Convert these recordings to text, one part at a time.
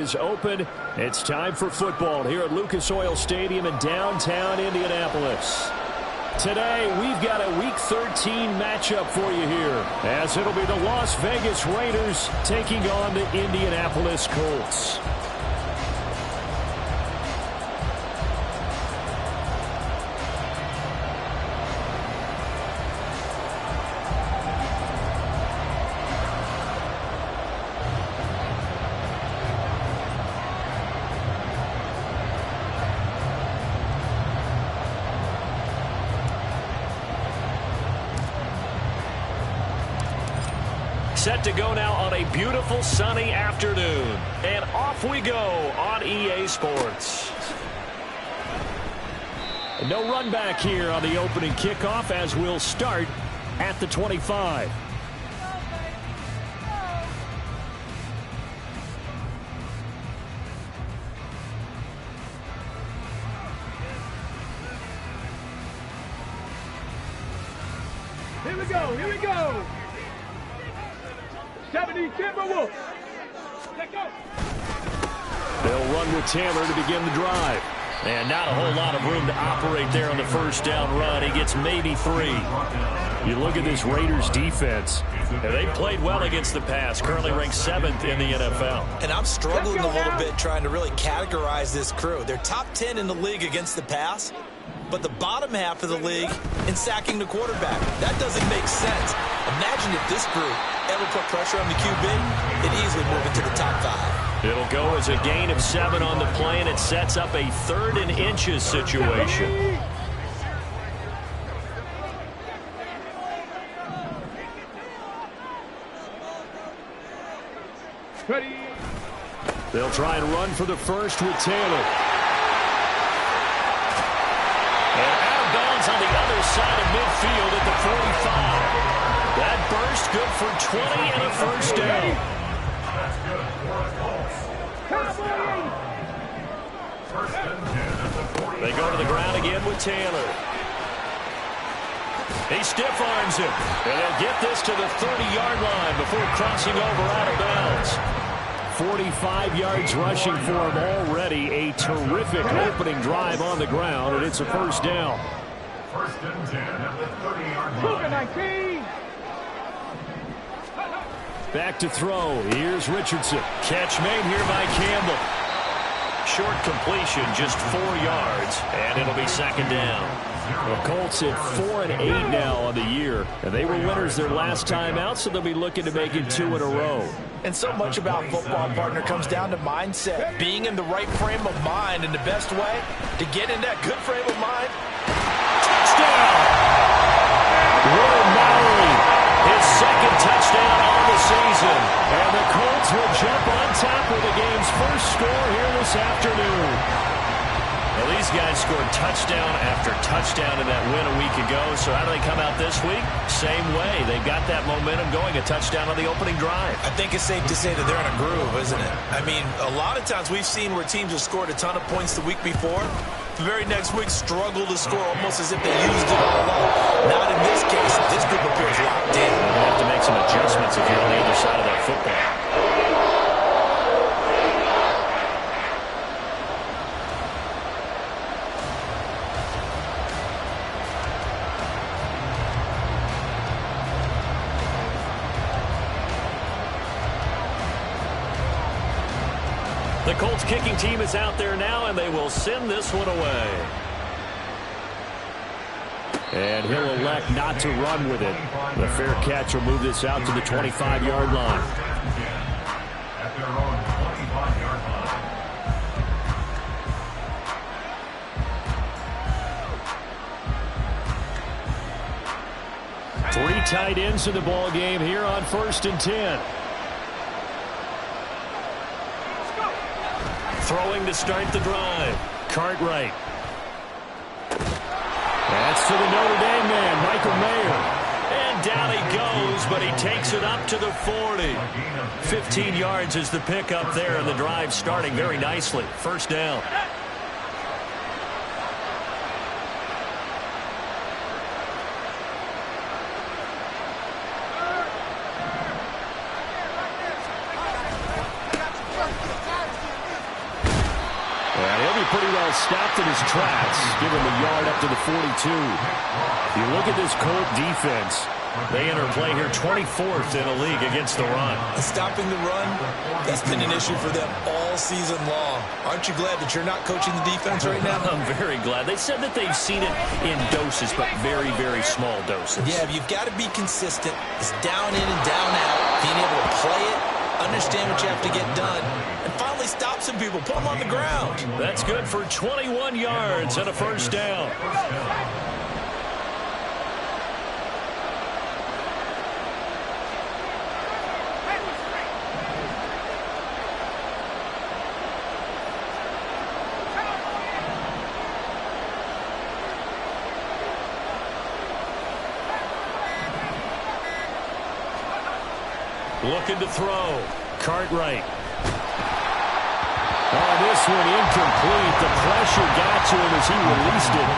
Is open. It's time for football here at Lucas Oil Stadium in downtown Indianapolis. Today, we've got a Week 13 matchup for you here, as it'll be the Las Vegas Raiders taking on the Indianapolis Colts. Set to go now on a beautiful sunny afternoon. And off we go on EA Sports. No run back here on the opening kickoff as we'll start at the 25. Here we go, here we go. 70 Timberwolves. Let go. They'll run with Taylor to begin the drive. And not a whole lot of room to operate there on the first down run. He gets maybe 3. You look at this Raiders defense. They played well against the pass. Currently ranked 7th in the NFL. And I'm struggling a little bit trying to really categorize this crew. They're top 10 in the league against the pass, but the bottom half of the league in sacking the quarterback. That doesn't make sense. Imagine if this group ever put pressure on the QB, it easily move into the top 5. It'll go as a gain of 7 on the play, and it sets up a 3rd and inches situation. Ready. They'll try and run for the first with Taylor. And out of bounds on the other side of midfield at the 45. That burst good for 20 and a first down. They go to the ground again with Taylor. He stiff arms him. And they'll get this to the 30-yard line before crossing over out of bounds. 45 yards rushing for him already. A terrific opening drive on the ground, and it's a first down. First and 10 at the 30-yard line. 19. Back to throw. Here's Richardson. Catch made here by Campbell. Short completion, just 4 yards, and it'll be second down. The Colts at 4 and 8 now on the year, and they were winners their last time out, so they'll be looking to make it 2 in a row. And so much about football, partner, comes down to mindset. Being in the right frame of mind, and the best way to get in that good frame of mind. Touchdown! Will Mallory, his second touchdown on the season. And the Colts will jump on top with the game's first score here this afternoon. Well, these guys scored touchdown after touchdown in that win a week ago. So how do they come out this week? Same way. They've got that momentum going, a touchdown on the opening drive. I think it's safe to say that they're in a groove, isn't it? I mean, a lot of times we've seen where teams have scored a ton of points the week before. The very next week struggle to score almost as if they used it all up. Not in this case. This group appears locked in. You have to make some adjustments if you're on the other side of that football. The Colts kicking team is out there now, and they will send this one away. And he'll elect not to run with it. The fair catch will move this out to the 25-yard line. At their own 25-yard line. 3 tight ends in the ball game here on 1st and 10. Throwing to start the drive. Cartwright. That's to the Notre Dame man, Michael Mayer. And down he goes, but he takes it up to the 40. 15 yards is the pickup there, and the drive starting very nicely. First down. he pretty well stopped in his tracks, giving the yard up to the 42. You look at this Colt defense. They enter play here 24th in the league against the run. Stopping the run, that's been an issue for them all season long. Aren't you glad that you're not coaching the defense right now? I'm very glad. They said that they've seen it in doses, but very, very small doses. Yeah, you've got to be consistent. It's down in and down out. Being able to play it, understand what you have to get done, and finally stop some people, put them on the ground. That's good for 21 yards and a first down. Looking to throw. Cartwright. Oh, this one incomplete. The pressure got to him as he released it.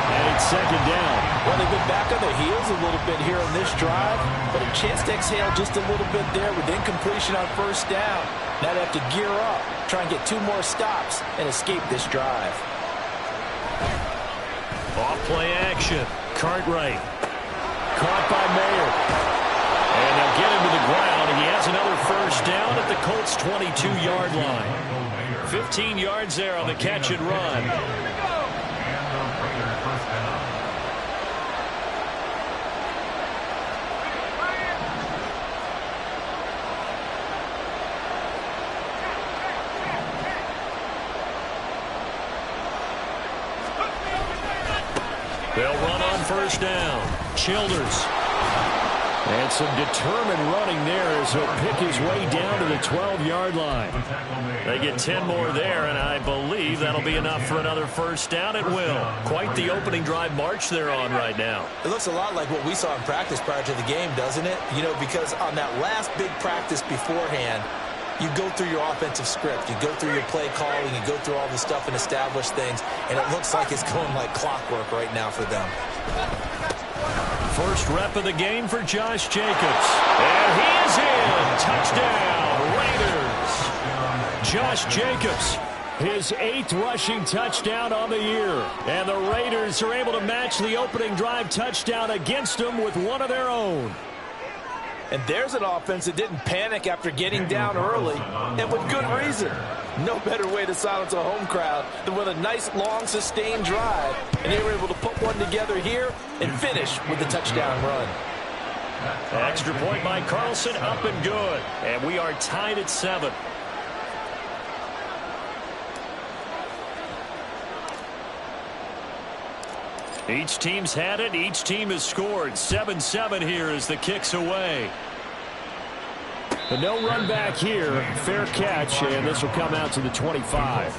And it's second down. Well, they've been back on their heels a little bit here on this drive, but a chance to exhale just a little bit there with incompletion on first down. Now they have to gear up, try and get 2 more stops, and escape this drive. Off play action. Cartwright. Caught by Mayer. And they'll get him to the ground. He has another first down at the Colts' 22-yard line. 15 yards there on the catch and run. They'll run on first down. Childers. And some determined running there as he'll pick his way down to the 12-yard line. They get 10 more there, and I believe that'll be enough for another first down. It will. Quite the opening drive march they're on right now. It looks a lot like what we saw in practice prior to the game, doesn't it? You know, because on that last big practice beforehand, you go through your offensive script. You go through your play calling. You go through all the stuff and establish things, and it looks like it's going like clockwork right now for them. First rep of the game for Josh Jacobs. And he is in. Touchdown, Raiders. Josh Jacobs, his 8th rushing touchdown on the year. And the Raiders are able to match the opening drive touchdown against them with one of their own. And there's an offense that didn't panic after getting down early, and with good reason. No better way to silence a home crowd than with a nice, long, sustained drive. And they were able to put one together here and finish with the touchdown run. Extra point by Carlson, up and good. And we are tied at 7. Each team's had it. Each team has scored. 7-7 here as the kick's away. But no run back here. Fair catch, and this will come out to the 25.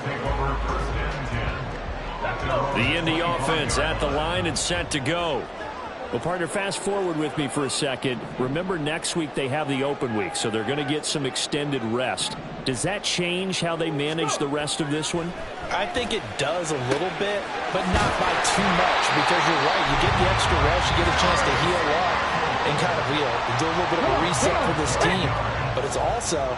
The Indy offense at the line and set to go. Well, partner, fast forward with me for a second. Remember, next week they have the open week, so they're going to get some extended rest. Does that change how they manage the rest of this one? I think it does a little bit, but not by too much, because you're right. You get the extra rest, you get a chance to heal up and kind of do a little bit of a reset for this team. But it's also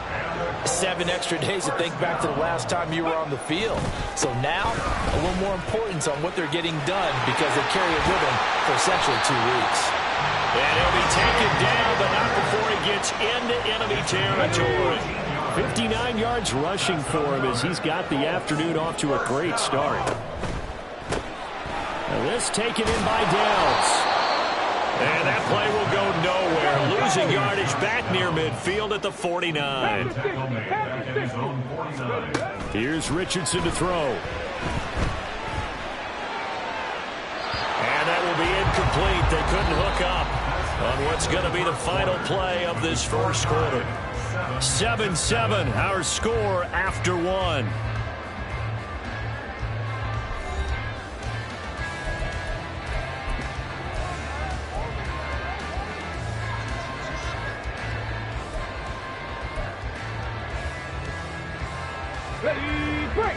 7 extra days to think back to the last time you were on the field. So now, a little more importance on what they're getting done because they carry it with them for essentially 2 weeks. And he'll be taken down, but not before he gets into enemy territory. 59 yards rushing for him as he's got the afternoon off to a great start. And this taken in by Downs. And that play will go nowhere. Losing yardage back near midfield at the 49. Here's Richardson to throw. And that will be incomplete. They couldn't hook up on what's going to be the final play of this first quarter. 7-7, our score after 1.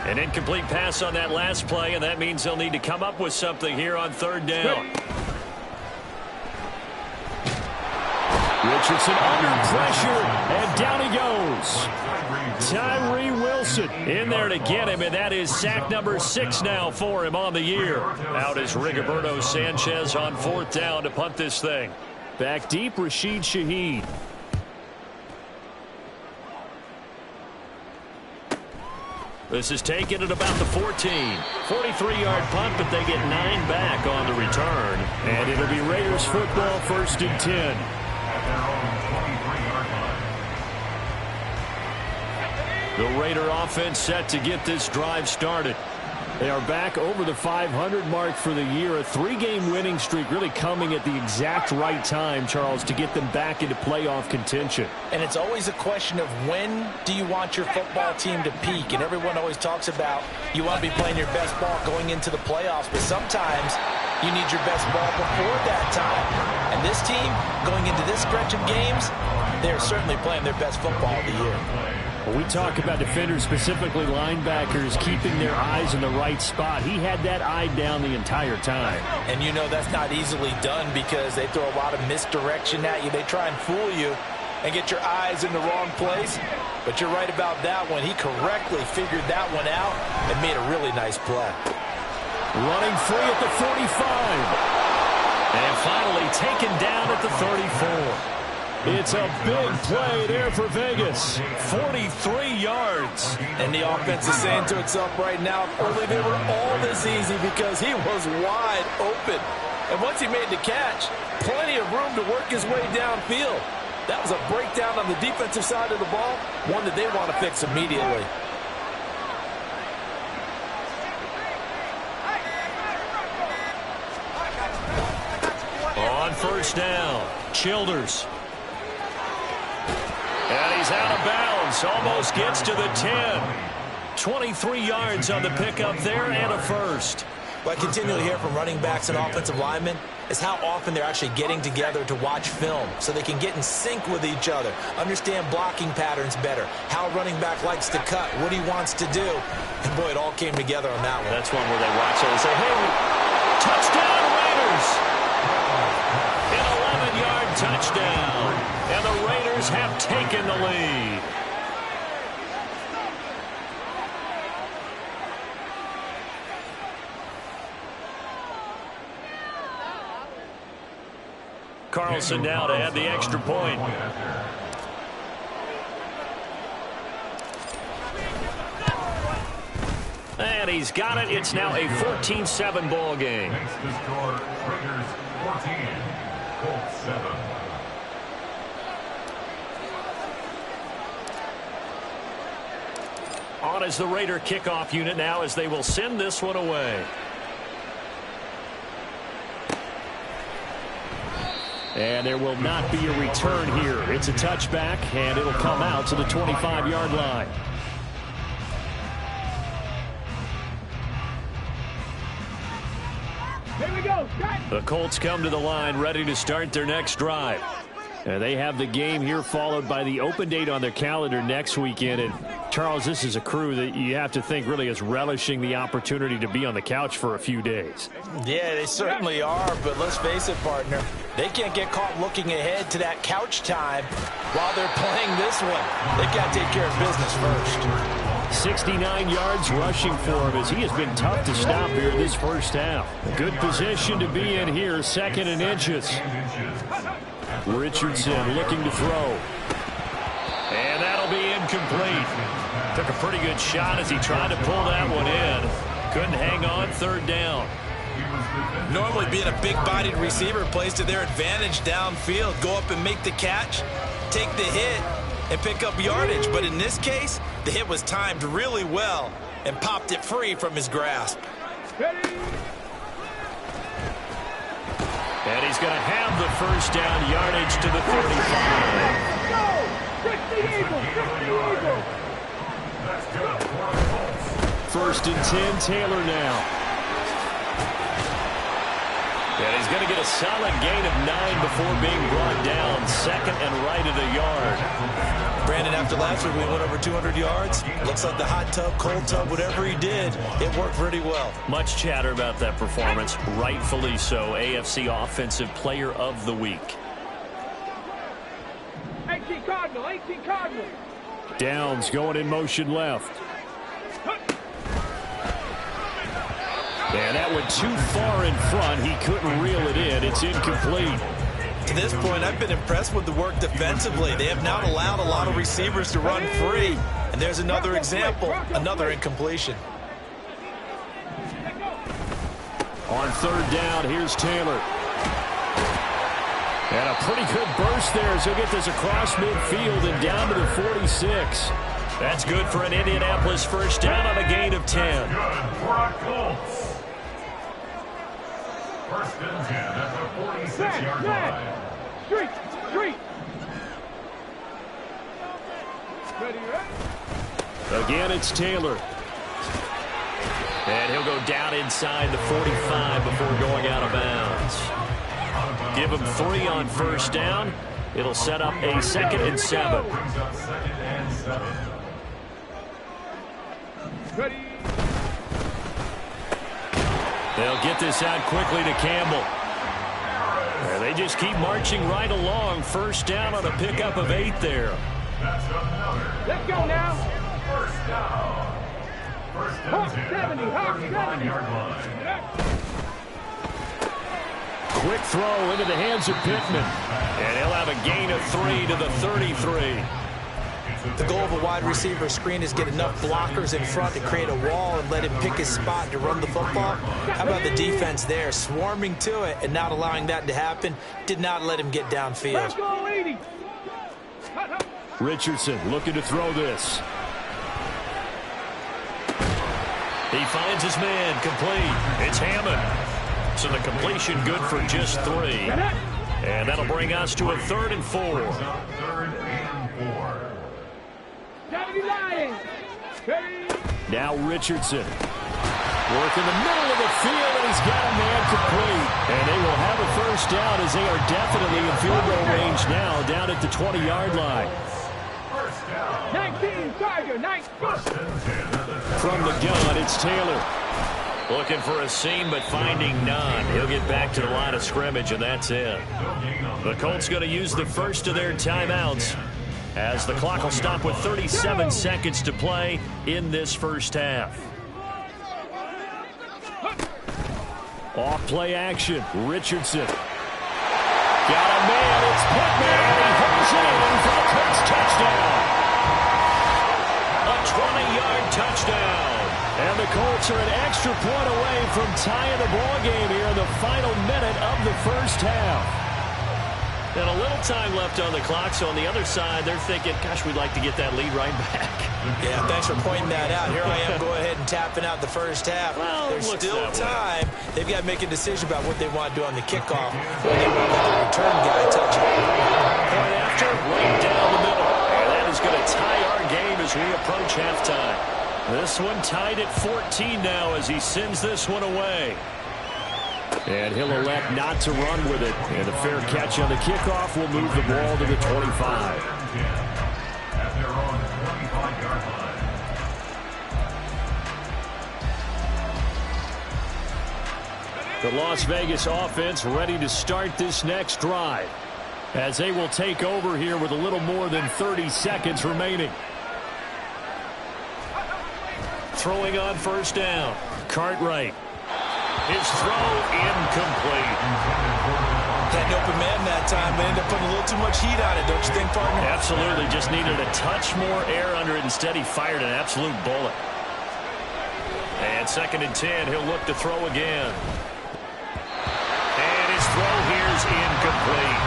An incomplete pass on that last play, and that means they'll need to come up with something here on 3rd down. Richardson under pressure, and down he goes. Tyree Wilson Wilson in there to get him, and that is sack number 6 now for him on the year. Out is Rigoberto Sanchez on 4th down to punt this thing. Back deep, Rashid Shaheed. This is taken at about the 14. 43-yard punt, but they get 9 back on the return. And it'll be Raiders football, 1st and 10. The Raider offense set to get this drive started. They are back over the 500 mark for the year. A 3-game winning streak really coming at the exact right time, Charles, to get them back into playoff contention. And it's always a question of when do you want your football team to peak? And everyone always talks about you want to be playing your best ball going into the playoffs, but sometimes you need your best ball before that time. And this team, going into this stretch of games, they're certainly playing their best football of the year. When we talk about defenders, specifically linebackers, keeping their eyes in the right spot, he had that eye down the entire time. And you know that's not easily done because they throw a lot of misdirection at you. They try and fool you and get your eyes in the wrong place. But you're right about that one. He correctly figured that one out and made a really nice play. Running free at the 45. And finally taken down at the 34. It's a big play there for Vegas. 43 yards. And the offense is saying to itself right now, if only they were all this easy, because he was wide open. And once he made the catch, plenty of room to work his way downfield. That was a breakdown on the defensive side of the ball, one that they want to fix immediately. On 1st down, Childers. And he's out of bounds. Almost gets to the 10. 23 yards on the pickup there and a first. What I continually hear from running backs and offensive linemen is how often they're actually getting together to watch film so they can get in sync with each other, understand blocking patterns better, how a running back likes to cut, what he wants to do. And, boy, it all came together on that one. That's one where they watch it and say, hey, touchdown Raiders! An 11-yard touchdown. And the Raiders have taken the lead. Carlson now to add the extra point. And he's got it. It's now a 14-7 ball game. Makes the score Raiders 14, Colts 7. On is the Raider kickoff unit now as they will send this one away. And there will not be a return here. It's a touchback, and it'll come out to the 25-yard line. Here we go. The Colts come to the line ready to start their next drive. And they have the game here followed by the open date on their calendar next weekend. And Charles, this is a crew that you have to think really is relishing the opportunity to be on the couch for a few days. Yeah, they certainly are, but let's face it, partner. They can't get caught looking ahead to that couch time while they're playing this one. They've got to take care of business first. 69 yards rushing for him as he has been tough to stop here this first half. Good position to be in here, 2nd and inches. Richardson looking to throw. And that'll be incomplete. Took a pretty good shot as he tried to pull that one in. Couldn't hang on, 3rd down. Normally being a big-bodied receiver plays to their advantage downfield. Go up and make the catch, take the hit, and pick up yardage. But in this case, the hit was timed really well and popped it free from his grasp. And he's going to have the first down, yardage to the 35. 1st and 10, Taylor now. And he's going to get a solid gain of 9 before being brought down. 2nd and right at a yard. Brandon, after last week we went over 200 yards. Looks like the hot tub, cold tub, whatever he did, it worked pretty well. Much chatter about that performance. Rightfully so. AFC Offensive Player of the Week. 18 Cardinal, 18 Cardinal. Downs going in motion left. And that went too far in front. He couldn't reel it in. It's incomplete. To this point, I've been impressed with the work defensively. They have not allowed a lot of receivers to run free. And there's another example, another incompletion. On third down, here's Taylor. And a pretty good burst there as he'll get this across midfield and down to the 46. That's good for an Indianapolis first down on a gain of 10. Good for a Colts. First and 10 at the 46-yard line. Street. Again, it's Taylor. And he'll go down inside the 45 before going out of bounds. Give him 3 on first down. It'll set up a 2nd and 7. Brings up 2nd and 7. They'll get this out quickly to Campbell. And they just keep marching right along. First down on a pickup of 8 there. That's another. Let's go now. First down. First and 10 at the 39-yard line. Quick throw into the hands of Pittman. And he'll have a gain of 3 to the 33. The goal of a wide receiver screen is get enough blockers in front to create a wall and let him pick his spot to run the football. How about the defense there, swarming to it and not allowing that to happen? Did not let him get downfield. Richardson looking to throw this. He finds his man, complete. It's Hammond. So the completion good for just 3. And that'll bring us to a 3rd and 4. Third and 4. Now Richardson. Work in the middle of the field, and he's got a man complete. And they will have a first down as they are definitely in field goal range now, down at the 20-yard line. 19, Tiger, 19. From the gun, it's Taylor. Looking for a seam, but finding none. He'll get back to the line of scrimmage, and that's it. The Colts going to use the first of their timeouts, as the clock will stop with 37 seconds to play in this first half. Off play action. Richardson. Got a man. It's Pittman. He holds it in for the Colts touchdown. A 20-yard touchdown. And the Colts are an extra point away from tying the ball game here in the final minute of the first half. And a little time left on the clock, so on the other side, they're thinking, gosh, we'd like to get that lead right back. Yeah, thanks for pointing that out. Here I am going ahead and tapping out the first half. Well, there's still time. They've got to make a decision about what they want to do on the kickoff, or they want to let the return guy touch it. Point after, right down the middle. And that is going to tie our game as we approach halftime. This one tied at 14 now as he sends this one away. And he'll elect not to run with it. And a fair catch on the kickoff will move the ball to the 25. At their own 25-yard line. The Las Vegas offense ready to start this next drive, as they will take over here with a little more than 30 seconds remaining. Throwing on first down. Cartwright. His throw incomplete. Had an open man that time, but ended up putting a little too much heat on it, don't you think, partner? Absolutely. Just needed a touch more air under it. Instead, he fired an absolute bullet. And 2nd and 10, he'll look to throw again. And his throw here's incomplete.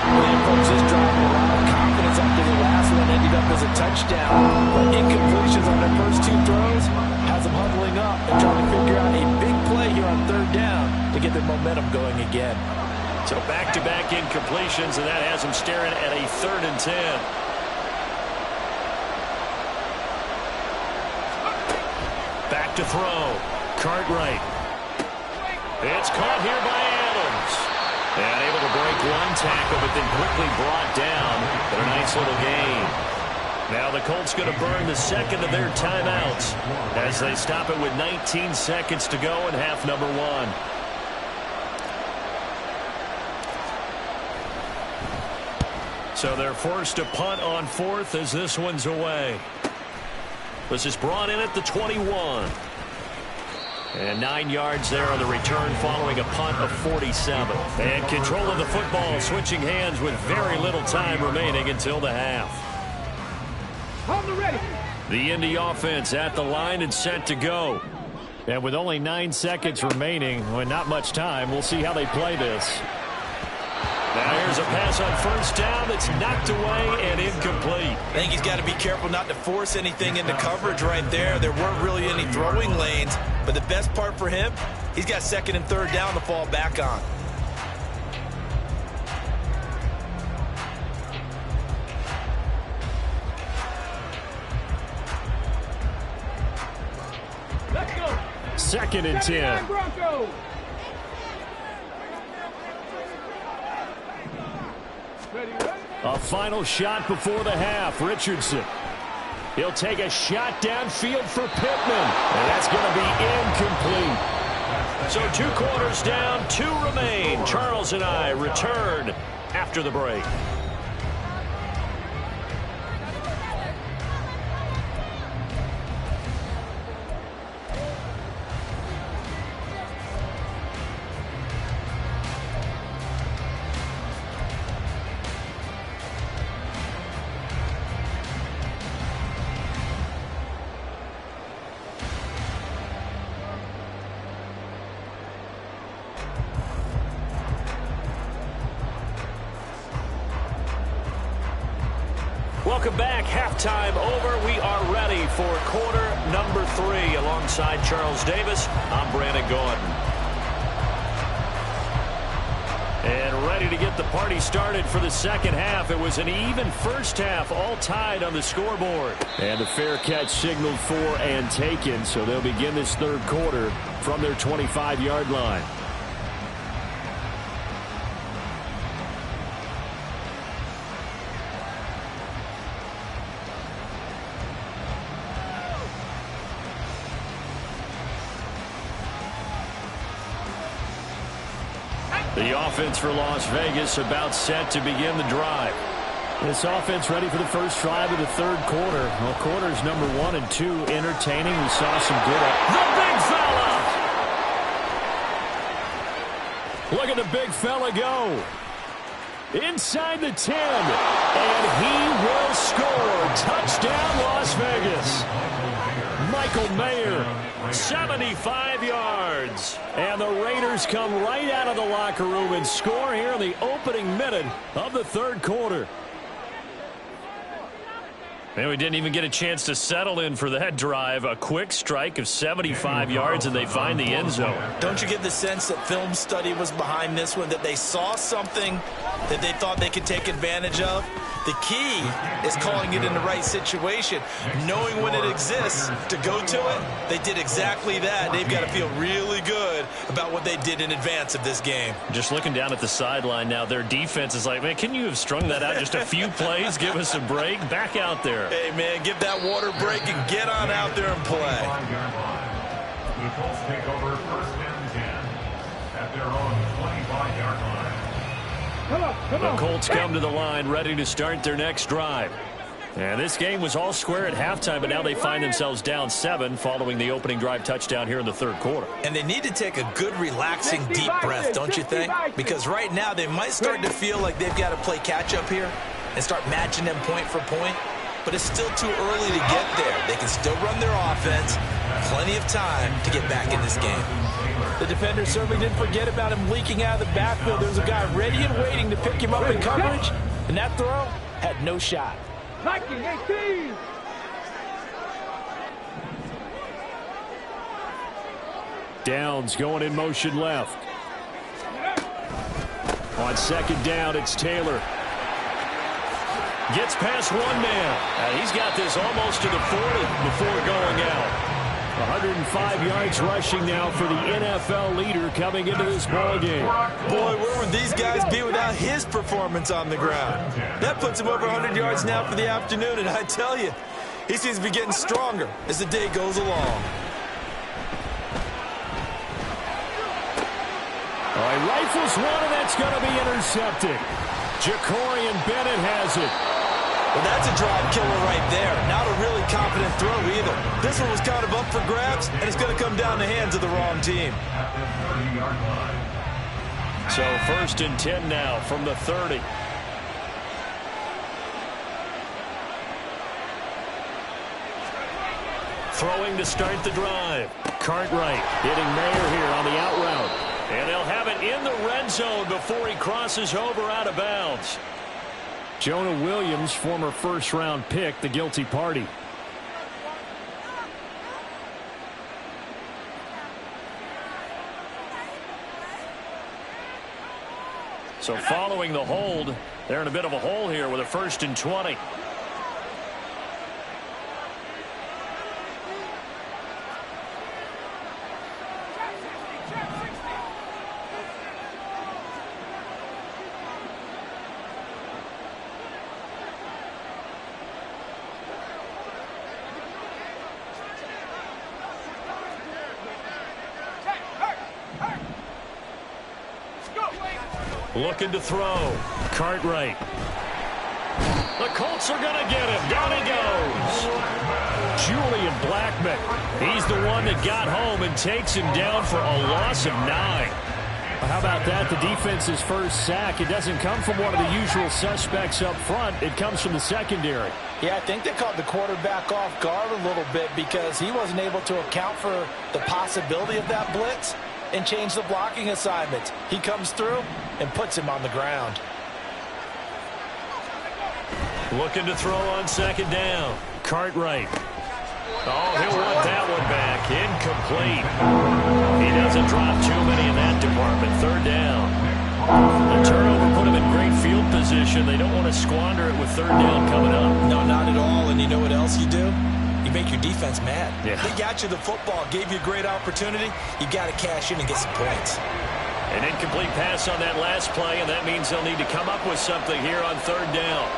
Man, folks, this drive with a lot of confidence after the last one ended up as a touchdown. But incompletions on their first 2 throws has them huddling up and trying to figure out a big play here on 3rd down to get their momentum going again. So back-to-back incompletions, and that has them staring at a 3rd and 10. Back to throw. Cartwright. It's caught here by Adams. And able to break one tackle, but then quickly brought down. But a nice little gain. Now the Colts going to burn the 2nd of their timeouts as they stop it with 19 seconds to go in half number 1. So they're forced to punt on 4th as this one's away. This is brought in at the 21. And 9 yards there on the return following a punt of 47. And control of the football switching hands with very little time remaining until the half. Hold the ready. The Indy offense at the line and set to go. And with only 9 seconds remaining, well, not much time, we'll see how they play this. Now here's a pass on first down that's knocked away and incomplete. I think he's got to be careful not to force anything into coverage right there. There weren't really any throwing lanes, but the best part for him, he's got second and third down to fall back on. Let's go. Second and 10. Broncos. Ready, ready. A final shot before the half. Richardson. He'll take a shot downfield for Pittman. And that's going to be incomplete. So 2 quarters down, 2 remain. Charles and I return after the break. Welcome back. Halftime over. We are ready for quarter number 3. Alongside Charles Davis, I'm Brandon Gordon. And ready to get the party started for the second half. It was an even first half, all tied on the scoreboard. And the fair catch signaled for and taken, so they'll begin this third quarter from their 25-yard line. The offense for Las Vegas about set to begin the drive. This offense ready for the first drive of the third quarter. Well, quarters number 1 and 2 entertaining. We saw some good. The big fella! Look at the big fella go. Inside the 10. And he will score. Touchdown, Las Vegas. Michael Mayer, 75 yards. And the Raiders come right out of the locker room and score here in the opening minute of the third quarter. And we didn't even get a chance to settle in for that drive. A quick strike of 75 yards, and they find the end zone. Don't you get the sense that film study was behind this one, that they saw something that they thought they could take advantage of? The key is calling it in the right situation, knowing when it exists to go to it. They did exactly that. They've got to feel really good about what they did in advance of this game. Just looking down at the sideline now, their defense is like, man, can you have strung that out just a few plays? Give us a break. Back out there. Hey, man, give that water break and get on out there and play. The Colts take over first and 10 at their own 25-yard line. The Colts come to the line ready to start their next drive. And this game was all square at halftime, but now they find themselves down 7 following the opening drive touchdown here in the third quarter. And they need to take a good, relaxing, deep breath, don't you think? Because right now they might start to feel like they've got to play catch-up here and start matching them point for point. But it's still too early to get there. They can still run their offense. Plenty of time to get back in this game. The defender certainly didn't forget about him leaking out of the backfield. There was a guy ready and waiting to pick him up in coverage, and that throw had no shot. 18. Downs going in motion left. On second down, it's Taylor. Gets past one man. He's got this almost to the 40 before going out. 105 yards rushing now for the NFL leader coming into this ballgame. Boy, where would these guys be without his performance on the ground? That puts him over 100 yards now for the afternoon, and I tell you, he seems to be getting stronger as the day goes along. All right, rifles one, and that's going to be intercepted. Jacorian Bennett has it. Well, that's a drive killer right there. Not a really confident throw either. This one was kind of up for grabs, and it's going to come down the hands of the wrong team. So 1st and 10 now from the 30. Throwing to start the drive. Cartwright hitting Mayer here on the out route. And they'll have it in the red zone before he crosses over out of bounds. Jonah Williams, former first-round pick, the guilty party. So following the hold, they're in a bit of a hole here with a 1st and 20. Looking to throw. Cartwright. The Colts are going to get him. Down he goes. Julian Blackmon. He's the one that got home and takes him down for a loss of 9. How about that? The defense's first sack. It doesn't come from one of the usual suspects up front. It comes from the secondary. Yeah, I think they caught the quarterback off guard a little bit because he wasn't able to account for the possibility of that blitz and change the blocking assignment. He comes through and puts him on the ground. Looking to throw on 2nd down. Cartwright. Oh, he'll want that one back. Incomplete. He doesn't drop too many in that department. 3rd down. The turnover put him in great field position. They don't want to squander it with 3rd down coming up. No, not at all. And you know what else you do? You make your defense mad. Yeah. They got you the football, gave you a great opportunity. You got to cash in and get some points. An incomplete pass on that last play, and that means they'll need to come up with something here on 3rd down.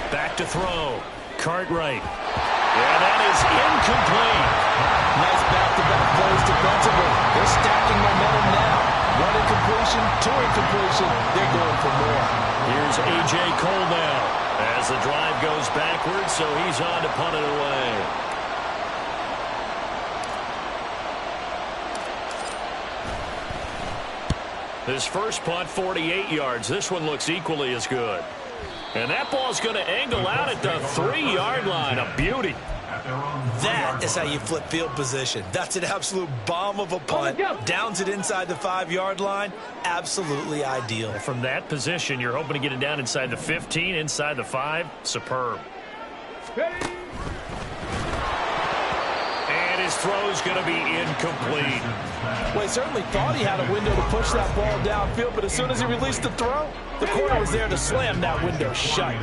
Back to throw. Cartwright. Yeah, that is incomplete. Nice back-to-back plays defensively. They're stacking momentum now. 1 incompletion, 2 incompletion. They're going for more. Here's A.J. Cole now as the drive goes backwards, so he's on to punt it away. His first punt, 48 yards. This one looks equally as good. And that ball's going to angle out at the 3-yard line. A beauty. That is how you flip field position. That's an absolute bomb of a punt. Downs it inside the 5-yard line. Absolutely ideal. From that position, you're hoping to get it down inside the 15, inside the 5. Superb. And his throw's going to be incomplete. Well, he certainly thought he had a window to push that ball downfield, but as soon as he released the throw, the corner was there to slam that window shut.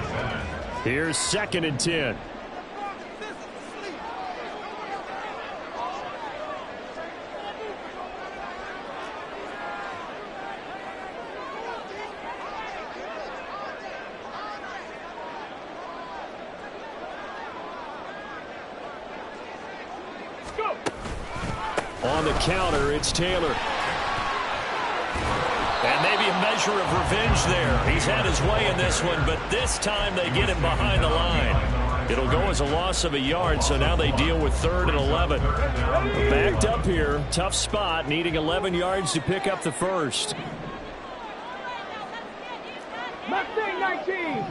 Here's 2nd and 10. On the counter, it's Taylor. And maybe a measure of revenge there. He's had his way in this one, but this time they get him behind the line. It'll go as a loss of a yard, so now they deal with 3rd and 11. Backed up here, tough spot, needing 11 yards to pick up the first. Mustang 19.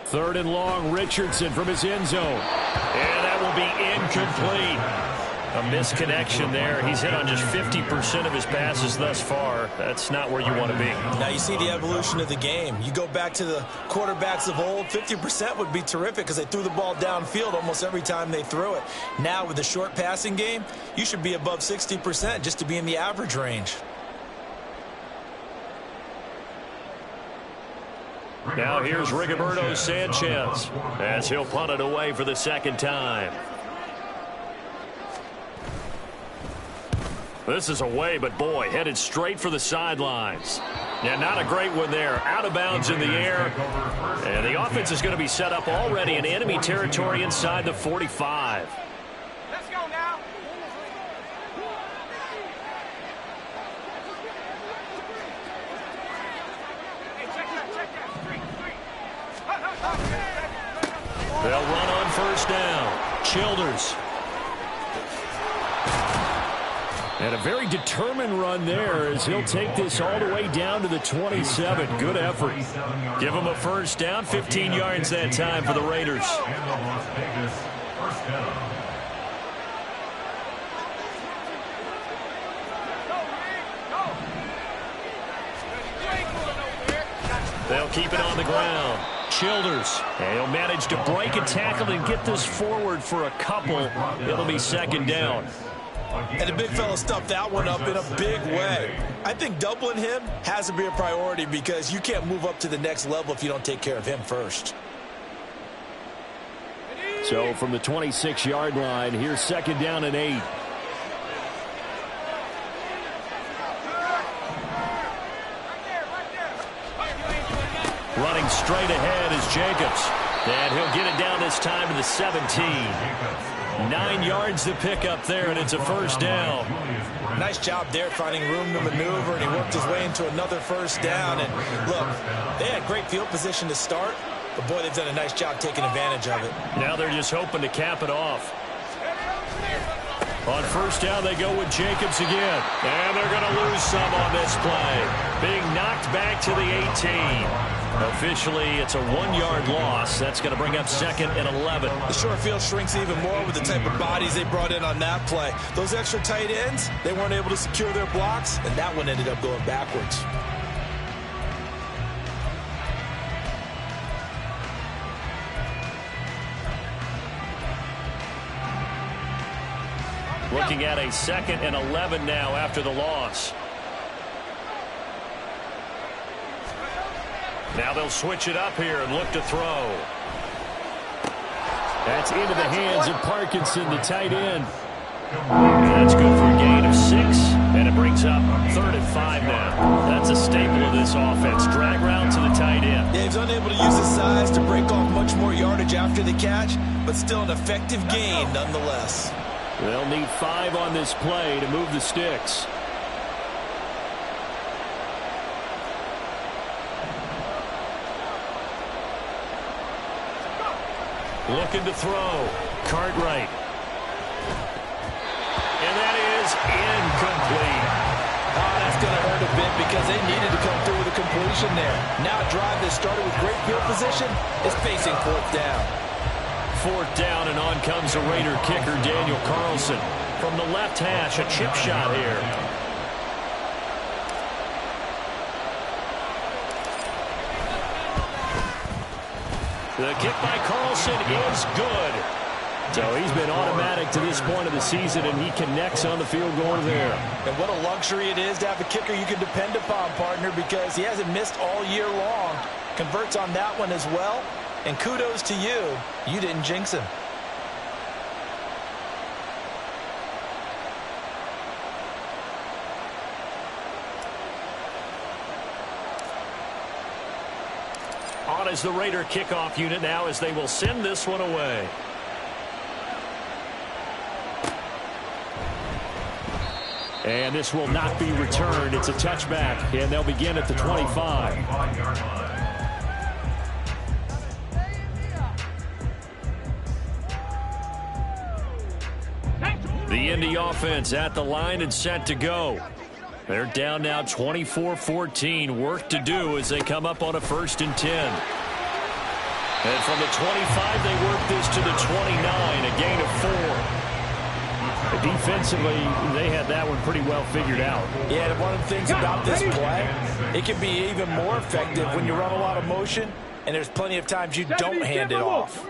3rd and long, Richardson from his end zone. And that will be incomplete. A misconnection there. He's hit on just 50% of his passes thus far. That's not where you want to be. Now you see the evolution of the game. You go back to the quarterbacks of old, 50% would be terrific because they threw the ball downfield almost every time they threw it. Now with the short passing game, you should be above 60% just to be in the average range. Now here's Rigoberto Sanchez as he'll punt it away for the 2nd time. This is away, but boy, headed straight for the sidelines. Yeah, not a great one there. Out of bounds in the air. And the offense is going to be set up already in enemy territory inside the 45. Let's go now. They'll run on first down. Childers. And a very determined run there as he'll take this all the way down to the 27. Good effort. Give him a first down. 15 yards that time for the Raiders. And the Las Vegas first down. They'll keep it on the ground. Childers. And he'll manage to break a tackle and get this forward for a couple. It'll be second down. And the big fella stuffed that one up in a big way. I think doubling him has to be a priority because you can't move up to the next level if you don't take care of him first. So from the 26-yard line, here's second down and 8. Running straight ahead is Jacobs. And he'll get it down this time to the 17. 9 yards to pick up there, and it's a first down. Nice job there finding room to maneuver, and he worked his way into another first down. And look, they had great field position to start, but boy, they've done a nice job taking advantage of it. Now they're just hoping to cap it off. On first down, they go with Jacobs again. And they're going to lose some on this play. Being knocked back to the 18. Officially, it's a 1-yard loss. That's going to bring up second and 11. The short field shrinks even more with the type of bodies they brought in on that play. Those extra tight ends, they weren't able to secure their blocks, and that one ended up going backwards. Looking at a second and 11 now after the loss. Now they'll switch it up here and look to throw. That's into the hands of Parkinson, the tight end. That's good for a gain of 6, and it brings up 3rd and 5 now. That's a staple of this offense. Drag route to the tight end. Yeah, he's unable to use his size to break off much more yardage after the catch, but still an effective gain nonetheless. They'll need 5 on this play to move the sticks. Looking to throw. Cartwright. And that is incomplete. Oh, that's going to hurt a bit because they needed to come through with a completion there. Now a drive that started with great field position is facing 4th down. 4th down, and on comes the Raider kicker, Daniel Carlson. From the left hash, a chip shot here. The kick by Carlson is good. So he's been automatic to this point of the season, and he connects on the field goal there. And what a luxury it is to have a kicker you can depend upon, partner, because he hasn't missed all year long. Converts on that one as well. And kudos to you. You didn't jinx him. On is the Raider kickoff unit now as they will send this one away. And this will not be returned. It's a touchback, and they'll begin at the 25. The Indy offense at the line and set to go. They're down now 24-14. Work to do as they come up on a 1st and 10. And from the 25, they work this to the 29, a gain of 4. Defensively, they had that one pretty well figured out. Yeah, and one of the things about this play, it can be even more effective when you run a lot of motion, and there's plenty of times you don't hand it off.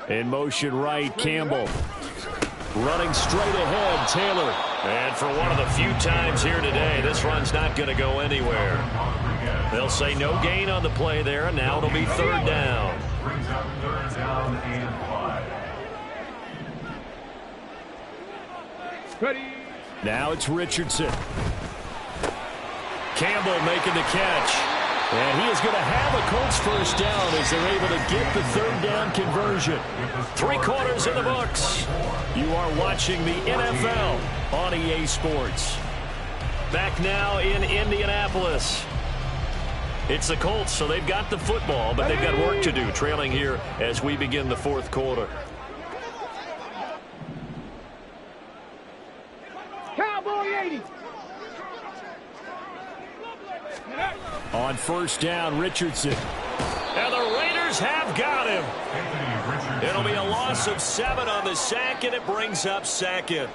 In motion right, Campbell. Running straight ahead, Taylor. And for one of the few times here today, this run's not going to go anywhere. They'll say no gain on the play there, and now it'll be 3rd down. Brings up 3rd down and 5. Ready. Now it's Richardson. Campbell making the catch. And he is going to have a Colts 1st down as they're able to get the 3rd down conversion. 3 quarters in the books. You are watching the NFL on EA Sports. Back now in Indianapolis. It's the Colts, so they've got the football, but they've got work to do, trailing here as we begin the fourth quarter. Cowboy 80. On first down, Richardson. And the Raiders have got him. It'll be a loss of 7 on the sack, and it brings up second.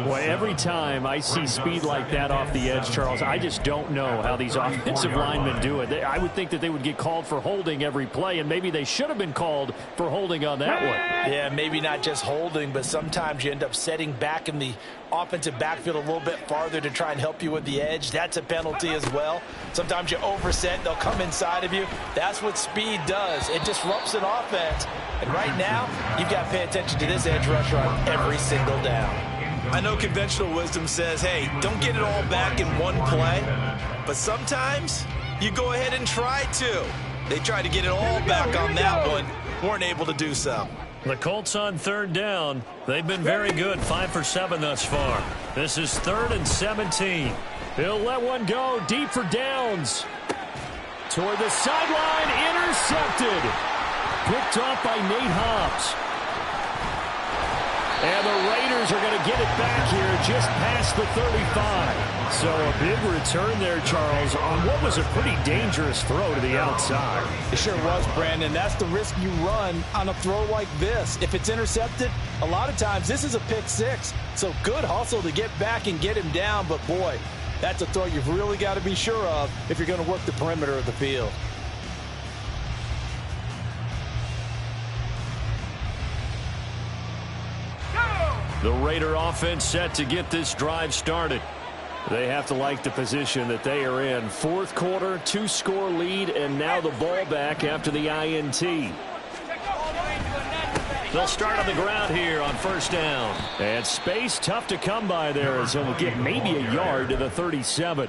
Boy, every time I see speed like that off the edge, Charles, I just don't know how these offensive linemen do it. I would think that they would get called for holding every play, and maybe they should have been called for holding on that one. Yeah, maybe not just holding, but sometimes you end up setting back in the offensive backfield a little bit farther to try and help you with the edge. That's a penalty as well. Sometimes you overset, they'll come inside of you. That's what speed does. It disrupts an offense. And right now, you've got to pay attention to this edge rusher on every single down. I know conventional wisdom says, hey, don't get it all back in one play. But sometimes you go ahead and try to. They tried to get it all back on that one. Weren't able to do so. The Colts on third down. They've been very good, 5 for 7 thus far. This is 3rd and 17. He'll let one go deep for Downs. Toward the sideline, intercepted. Picked off by Nate Hobbs. And the Raiders are going to get it back here just past the 35. So a big return there, Charles, on what was a pretty dangerous throw to the outside. It sure was, Brandon. That's the risk you run on a throw like this. If it's intercepted, a lot of times this is a pick 6. So good hustle to get back and get him down. But, boy, that's a throw you've really got to be sure of if you're going to work the perimeter of the field. The Raider offense set to get this drive started. They have to like the position that they are in. Fourth quarter, 2-score lead, and now the ball back after the INT. They'll start on the ground here on first down. And space tough to come by there as he'll get maybe a yard to the 37.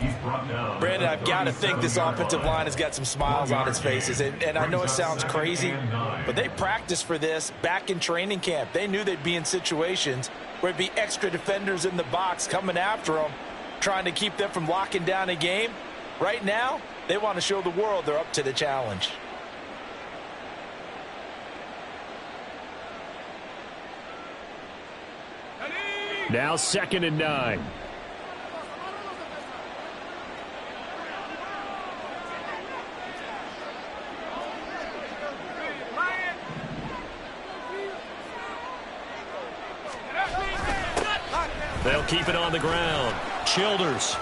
Brandon, I've got to think this offensive line has got some smiles on its faces. And I know it sounds crazy, but they practiced for this back in training camp. They knew they'd be in situations where it'd be extra defenders in the box coming after them, trying to keep them from locking down a game. Right now, they want to show the world they're up to the challenge. Now 2nd and 9. They'll keep it on the ground. Childers.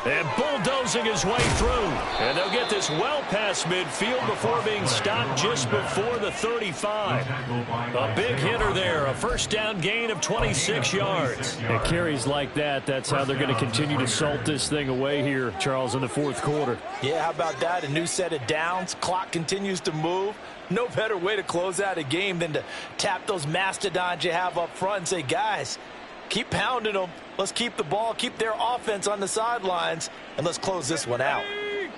And bulldozing his way through. And they'll get this well past midfield before being stopped just before the 35. A big hitter there. A first down gain of 26 yards. It carries like that. That's how they're going to continue to salt this thing away here, Charles, in the fourth quarter. Yeah, how about that? A new set of downs. Clock continues to move. No better way to close out a game than to tap those mastodons you have up front and say, guys, keep pounding them. Let's keep the ball, keep their offense on the sidelines, and let's close this one out.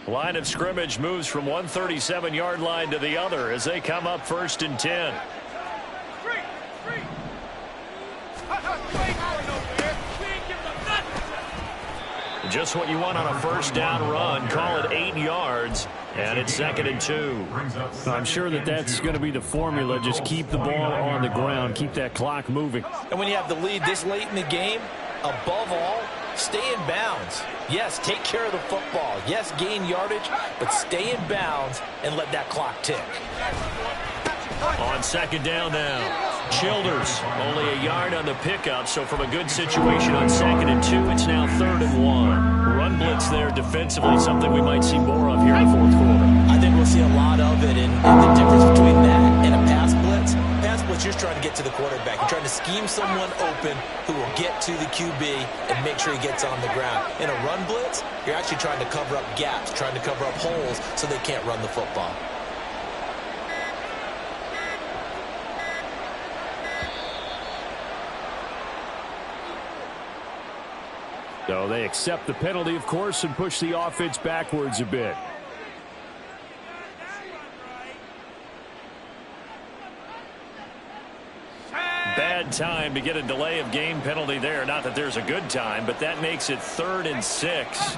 Line of scrimmage moves from one 37-yard line to the other as they come up 1st and 10. Just what you want on a first down run. Call it 8 yards, and it's 2nd and 2. I'm sure that that's going to be the formula. Just keep the ball on the ground. Keep that clock moving. And when you have the lead this late in the game, above all, stay in bounds. Yes, take care of the football. Yes, gain yardage, but stay in bounds and let that clock tick. On 2nd down now. Childers only a yard on the pickup, so from a good situation on 2nd and 2, it's now 3rd and 1. Run blitz there defensively, something we might see more of here in the fourth quarter. I think we'll see a lot of it, and the difference between that and a pass blitz, you're trying to get to the quarterback. You're trying to scheme someone open who will get to the QB and make sure he gets on the ground. In a run blitz, you're actually trying to cover up gaps, trying to cover up holes so they can't run the football. So they accept the penalty, of course, and push the offense backwards a bit. Bad time to get a delay of game penalty there. Not that there's a good time, but that makes it 3rd and 6.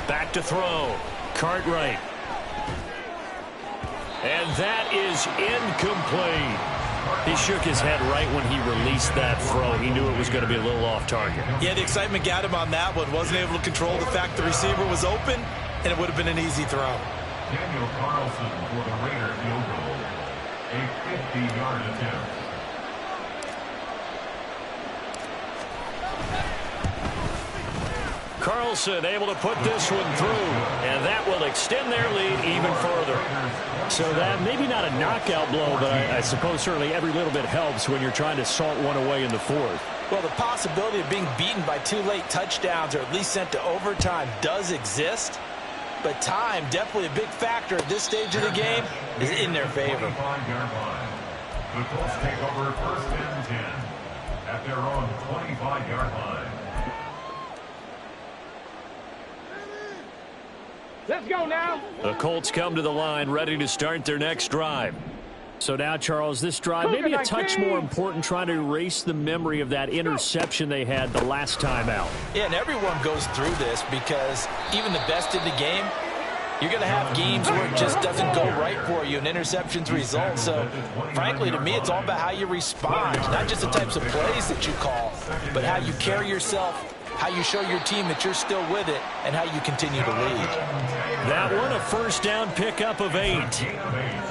Back to throw. Cartwright. And that is incomplete. He shook his head right when he released that throw. He knew it was going to be a little off target. Yeah, the excitement got him on that one. Wasn't able to control the fact the receiver was open, and it would have been an easy throw. Daniel Carlson for the Raider field goal. A 50-yard attempt. Carlson able to put this one through, and that will extend their lead even further. So that maybe not a knockout blow, but I suppose certainly every little bit helps when you're trying to salt one away in the fourth. Well, the possibility of being beaten by 2 late touchdowns or at least sent to overtime does exist, but time, definitely a big factor at this stage of the game, is in their favor. 25-yard line. The Colts take over 1st and 10 at their own 25-yard line. Let's go now. The Colts come to the line ready to start their next drive. So now, Charles, this drive maybe a touch more important, trying to erase the memory of that interception they had the last time out. Yeah, and everyone goes through this because even the best in the game, you're going to have games where it just doesn't go right for you and interceptions result. So, frankly, to me, it's all about how you respond, not just the types of plays that you call, but how you carry yourself, how you show your team that you're still with it, and how you continue to lead. That one, a first down pickup of 8.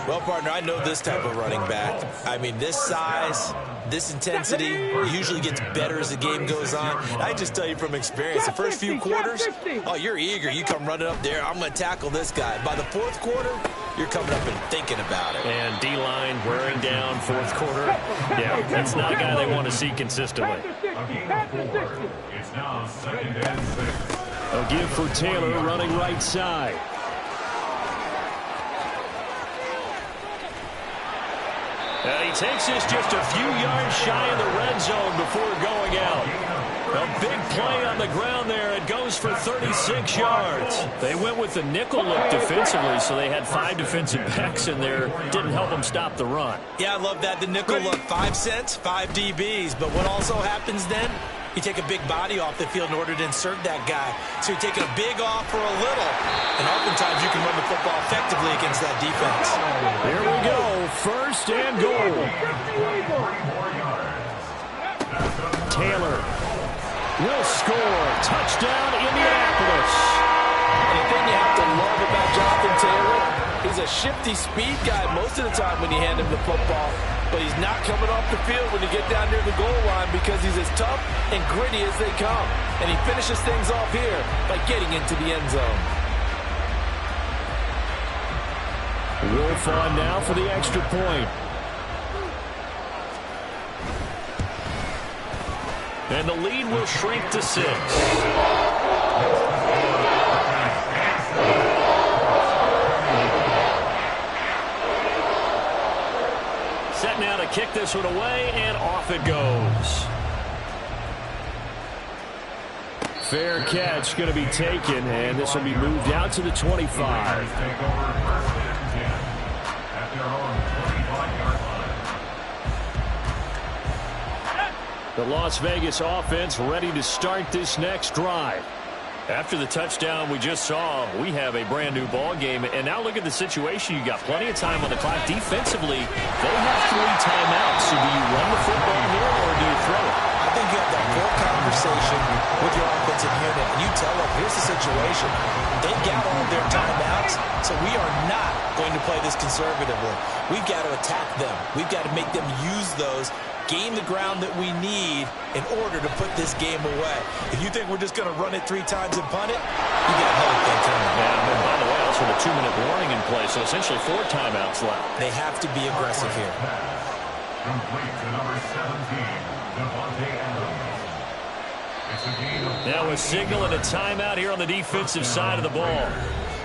Well, partner, I know this type of running back. I mean, this size, this intensity usually gets better as the game goes on. I just tell you from experience, the first few quarters, oh, you're eager. You come running up there, I'm going to tackle this guy. By the fourth quarter, you're coming up and thinking about it. And D-line wearing down fourth quarter. Yeah, that's not a guy they want to see consistently. It's now 2nd and 6. A give for Taylor running right side. And he takes this just a few yards shy of the red zone before going out. A big play on the ground there. It goes for 36 yards. They went with the nickel look defensively, so they had 5 defensive backs in there. Didn't help them stop the run. Yeah, I love that. The nickel look, 5 cents, 5 DBs. But what also happens then? You take a big body off the field in order to insert that guy. So you're taking a big off for a little. And oftentimes you can run the football effectively against that defense. Here we go. 1st and goal. Taylor will score. Touchdown, Indianapolis. And the thing you have to love about Jonathan Taylor, he's a shifty speed guy most of the time when you hand him the football. But he's not coming off the field when you get down near the goal line because he's as tough and gritty as they come. And he finishes things off here by getting into the end zone. Wolf on now for the extra point. And the lead will shrink to 6. Set now to kick this one away, and off it goes. Fair catch going to be taken, and this will be moved out to the 25. The Las Vegas offense ready to start this next drive. After the touchdown we just saw, we have a brand new ball game. And now look at the situation. You got plenty of time on the clock. Defensively, they have 3 timeouts. So do you run the football here or do you throw it? I think you have that full conversation with your offensive unit, and you tell them, here's the situation. They've got all of their timeouts, so we are not going to play this conservatively. We've got to attack them. We've got to make them use those, gain the ground that we need in order to put this game away. If you think we're just going to run it 3 times and punt it, you got another thing coming. And by the way, also with a 2-minute warning in play, so essentially 4 timeouts left. They have to be aggressive here. Complete to number 17, Devontae Adams. It's a gain of Now a signal and a timeout here on the defensive side of the ball.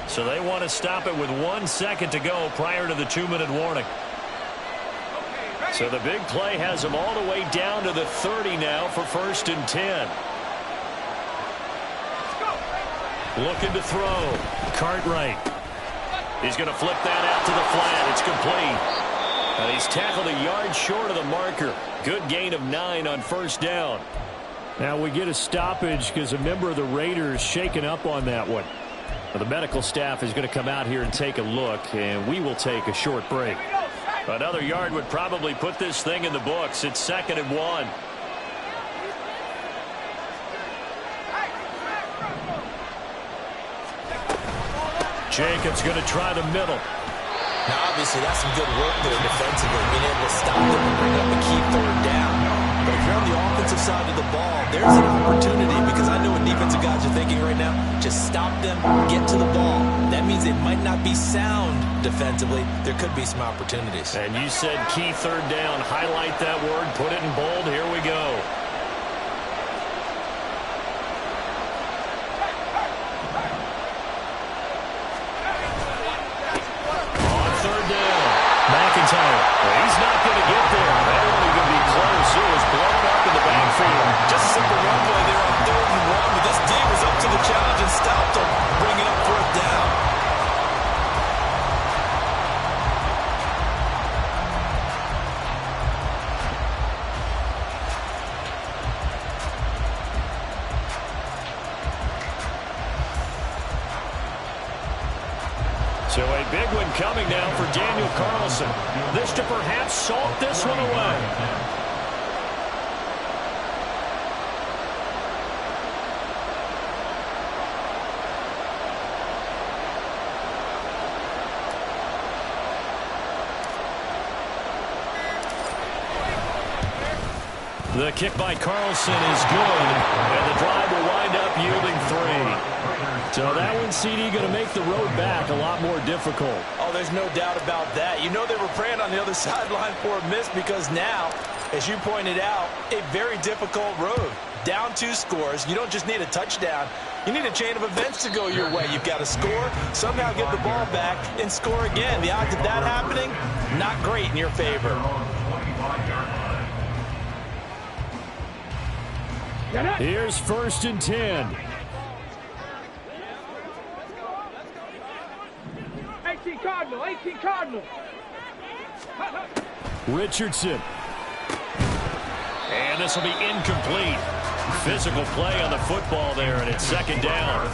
So they want to stop it with 1 second to go prior to the 2-minute warning. So the big play has them all the way down to the 30 now for 1st and 10. Looking to throw. Cartwright. He's going to flip that out to the flat. It's complete. And he's tackled a yard short of the marker. Good gain of 9 on 1st down. Now we get a stoppage because a member of the Raiders shaken up on that one. Well, the medical staff is going to come out here and take a look, and we will take a short break. Another yard would probably put this thing in the books. It's 2nd and 1. Jacobs going to try the middle. Now, obviously, that's some good work there defensively, being able to stop them and bring up a key 3rd down. But if you're on the offensive side of the ball, there's an opportunity, because I know what defensive guys are thinking right now. Just stop them, get to the ball. That means it might not be sound defensively. There could be some opportunities. And you said key 3rd down. Highlight that word. Put it in bold. Here we go. On 3rd down. McIntyre. Well, he's not going to get there. That wasn't going to be close. It was blown up in the backfield. Just a simple run play there on 3rd and 1, but this D was up to the challenge and stopped him, bringing up 4th down. So a big one coming now for Daniel Carlson. This to perhaps salt this one away. The kick by Carlson is good, and the drive will wind up yielding 3. So that one, CD, going to make the road back a lot more difficult. Oh, there's no doubt about that. You know they were praying on the other sideline for a miss, because now, as you pointed out, a very difficult road. Down 2 scores. You don't just need a touchdown. You need a chain of events to go your way. You've got to score, somehow get the ball back, and score again. The odds of that happening, not great in your favor. Here's 1st and 10. 18 Cardinal, 18 Cardinal. Richardson. And this will be incomplete. Physical play on the football there, and it's 2nd down.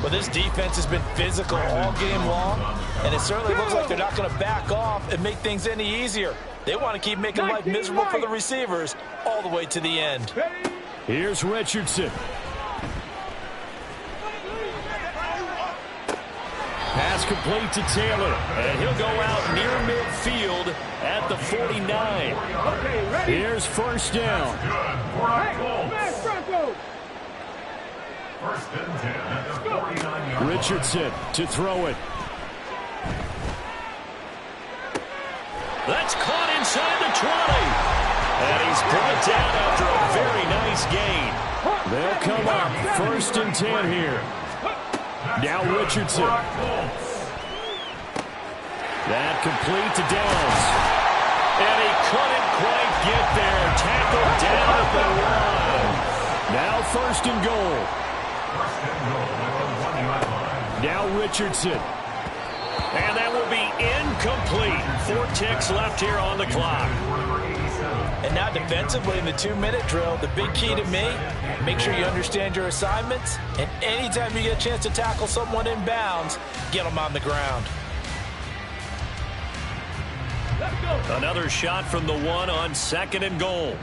Well, this defense has been physical all game long, and it certainly looks like they're not going to back off and make things any easier. They want to keep making life miserable for the receivers all the way to the end. Here's Richardson. Pass complete to Taylor, and he'll go out near midfield at the 49. Here's 1st down. Richardson to throw it. That's caught inside the 20. And he's brought down after a very nice gain. They'll come up 1st and 10 here. Now Richardson. That complete to Downs. And he couldn't quite get there. Tackled down at the line. Now 1st and goal. Now Richardson. And that will be incomplete. 4 ticks left here on the clock. And now defensively in the 2-minute drill, the big key to me, make sure you understand your assignments, and anytime you get a chance to tackle someone in bounds, get them on the ground. Another shot from the 1 on 2nd and goal.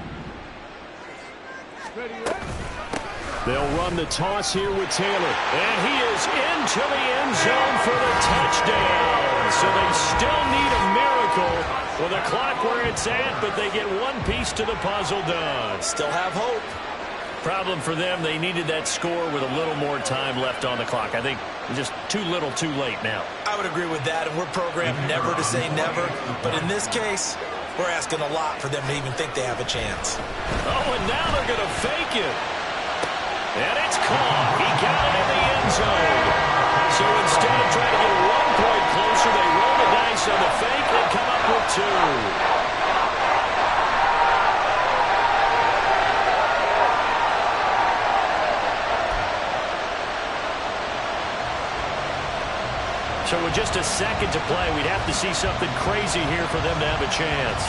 They'll run the toss here with Taylor. And he is into the end zone for the touchdown. So they still need a miracle with the clock where it's at, but they get one piece to the puzzle done. Still have hope. Problem for them, they needed that score with a little more time left on the clock. I think just too little too late now. I would agree with that, and we're programmed never to say never. But in this case, we're asking a lot for them to even think they have a chance. Oh, and now they're going to fake it. And it's caught. He got it in the end zone. So instead of trying to get 1 point closer, they roll the dice on the fake and come up with 2. So with just a second to play, we'd have to see something crazy here for them to have a chance.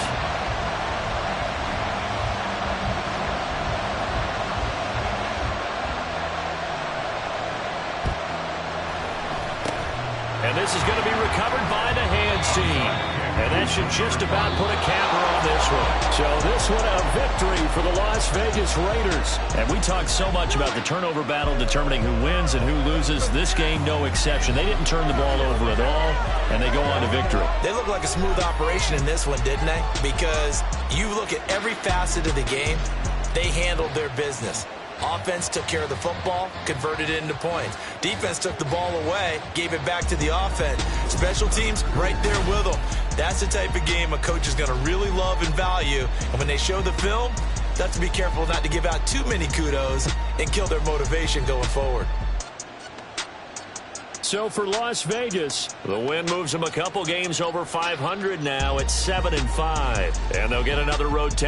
And this is going to be recovered by the hands team. And that should just about put a capper on this one. So this one a victory for the Las Vegas Raiders. And we talked so much about the turnover battle determining who wins and who loses. This game, no exception. They didn't turn the ball over at all, and they go on to victory. They look like a smooth operation in this one, didn't they? Because you look at every facet of the game, they handled their business. Offense took care of the football, converted it into points. Defense took the ball away, gave it back to the offense. Special teams right there with them. That's the type of game a coach is going to really love and value. And when they show the film, they have to be careful not to give out too many kudos and kill their motivation going forward. So for Las Vegas, the win moves them a couple games over 500 now at 7-5. And they'll get another road test